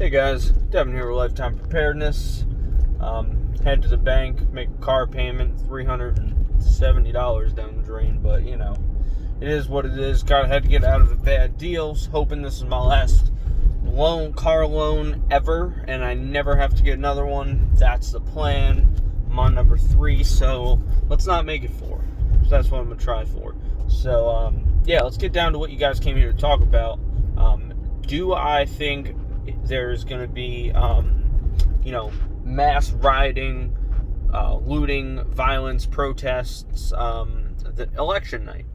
Hey guys, Devin here with Lifetime Preparedness. Head to the bank, make a car payment, $370 down the drain, but you know, it is what it is. Had to get out of the bad deals. Hoping this is my last car loan ever, and I never have to get another one. That's the plan. I'm on number 3, so let's not make it 4. So that's what I'm gonna try for. So yeah, let's get down to what you guys came here to talk about. Do I think there's going to be, mass rioting, looting, violence, protests, the election night?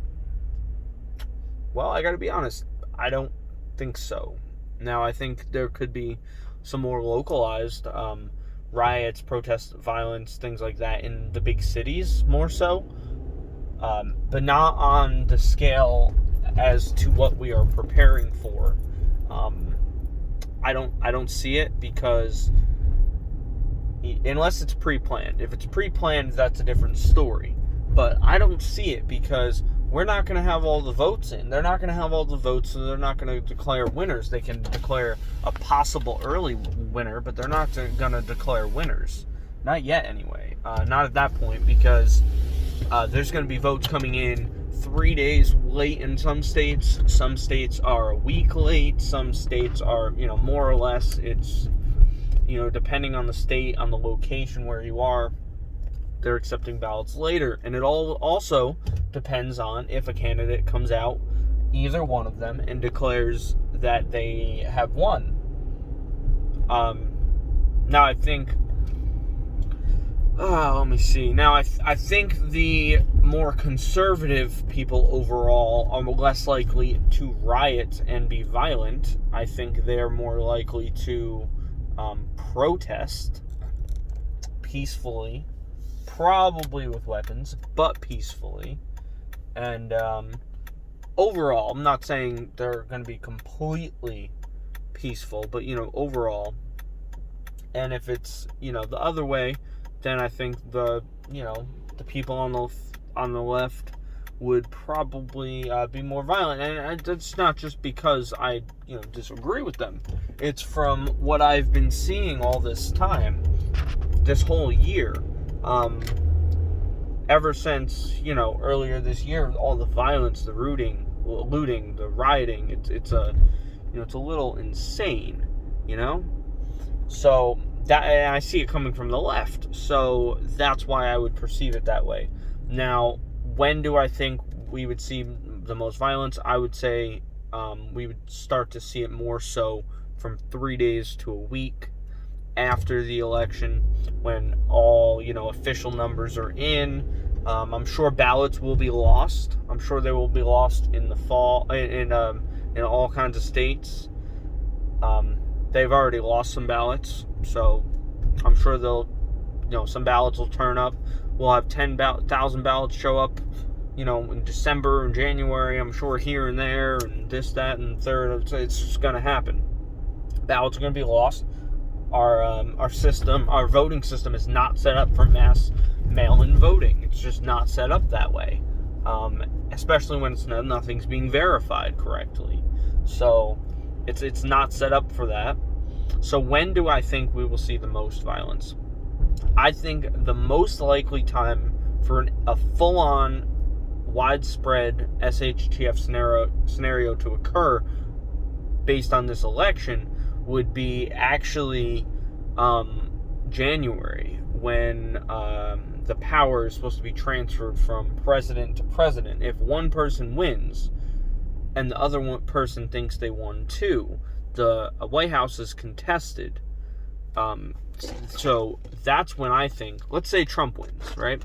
Well, I got to be honest, I don't think so. Now, I think there could be some more localized riots, protests, violence, things like that in the big cities more so, but not on the scale as to what we are preparing for. I don't see it, because unless it's pre-planned. If it's pre-planned, that's a different story. But I don't see it, because we're not going to have all the votes in. They're not going to have all the votes, so they're not going to declare winners. They can declare a possible early winner, but they're not going to declare winners. Not yet, anyway. Not at that point, because there's going to be votes coming in 3 days late in some states. Some states are a week late. Some states are, more or less. It's, depending on the state, on the location where you are, they're accepting ballots later. And it all also depends on if a candidate comes out, either one of them, and declares that they have won. Now I think, let me see. Now, I think the more conservative people overall are less likely to riot and be violent. I think they're more likely to protest peacefully, probably with weapons, but peacefully. And overall, I'm not saying they're going to be completely peaceful, but, overall. And if it's, the other way, then I think the people on the left would probably be more violent, and that's not just because I disagree with them. It's from what I've been seeing all this time, this whole year, ever since earlier this year, all the violence, the looting, the rioting. It's a little insane, So. And I see it coming from the left, so that's why I would perceive it that way. Now, when do I think we would see the most violence? I would say we would start to see it more so from 3 days to a week after the election, when all official numbers are in. I'm sure ballots will be lost. I'm sure they will be lost in the fall in all kinds of states. They've already lost some ballots, so I'm sure some ballots will turn up. We'll have 10,000 ballots show up, in December and January. I'm sure here and there, and this, that, and third. It's just going to happen. Ballots are going to be lost. Our voting system is not set up for mass mail-in voting. It's just not set up that way, especially when nothing's being verified correctly. So it's not set up for that. So when do I think we will see the most violence? I think the most likely time for a full-on, widespread SHTF scenario to occur based on this election would be actually January, when the power is supposed to be transferred from president to president. If one person wins and the other person thinks they won too, the White House is contested. So that's when I think, let's say Trump wins, right?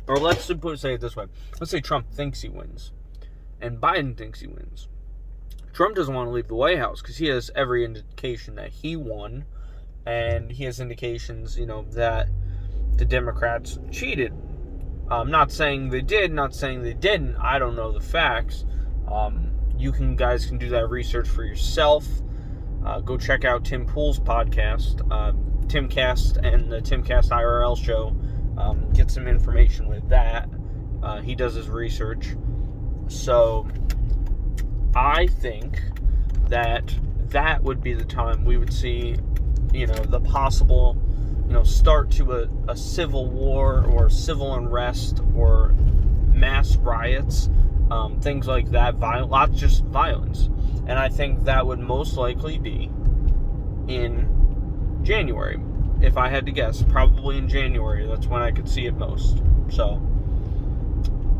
Or let's say it this way. Let's say Trump thinks he wins, and Biden thinks he wins. Trump doesn't want to leave the White House because he has every indication that he won, and he has indications, that the Democrats cheated. I'm not saying they did, not saying they didn't. I don't know the facts. You guys can do that research for yourself. Go check out Tim Pool's podcast, Timcast, and the Timcast IRL show. Get some information with that. He does his research. So I think that that would be the time we would see, the possible, start to a civil war or civil unrest or mass riots, things like that, not just violence. And I think that would most likely be in January. If I had to guess, probably in January. That's when I could see it most. So,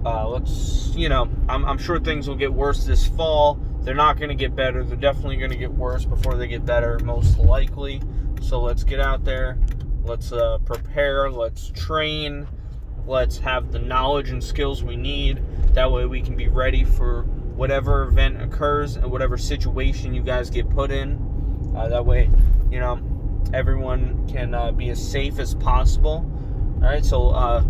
I'm sure things will get worse this fall. They're not going to get better. They're definitely going to get worse before they get better, most likely. So let's get out there. Let's prepare. Let's train. Let's have the knowledge and skills we need. That way we can be ready for whatever event occurs and whatever situation you guys get put in. That way, everyone can be as safe as possible. Alright, so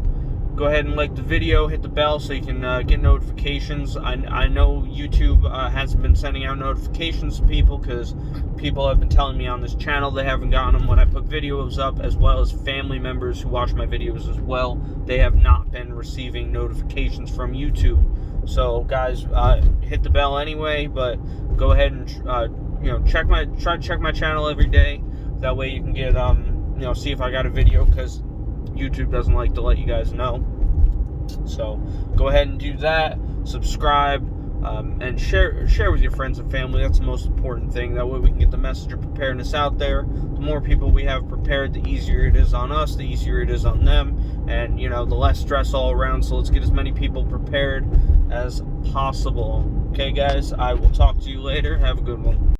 go ahead and like the video, hit the bell so you can get notifications. I know YouTube hasn't been sending out notifications to people because people have been telling me on this channel they haven't gotten them when I put videos up, as well as family members who watch my videos as well. They have not been receiving notifications from YouTube. So guys, hit the bell anyway, but go ahead and check my channel every day. That way you can get see if I got a video, because YouTube doesn't like to let you guys know. So go ahead and do that. Subscribe, and share with your friends and family. That's the most important thing. That way we can get the message of preparedness out there. The more people we have prepared, the easier it is on us, the easier it is on them, and the less stress all around. So let's get as many people prepared as possible. Okay guys, I will talk to you later. Have a good one.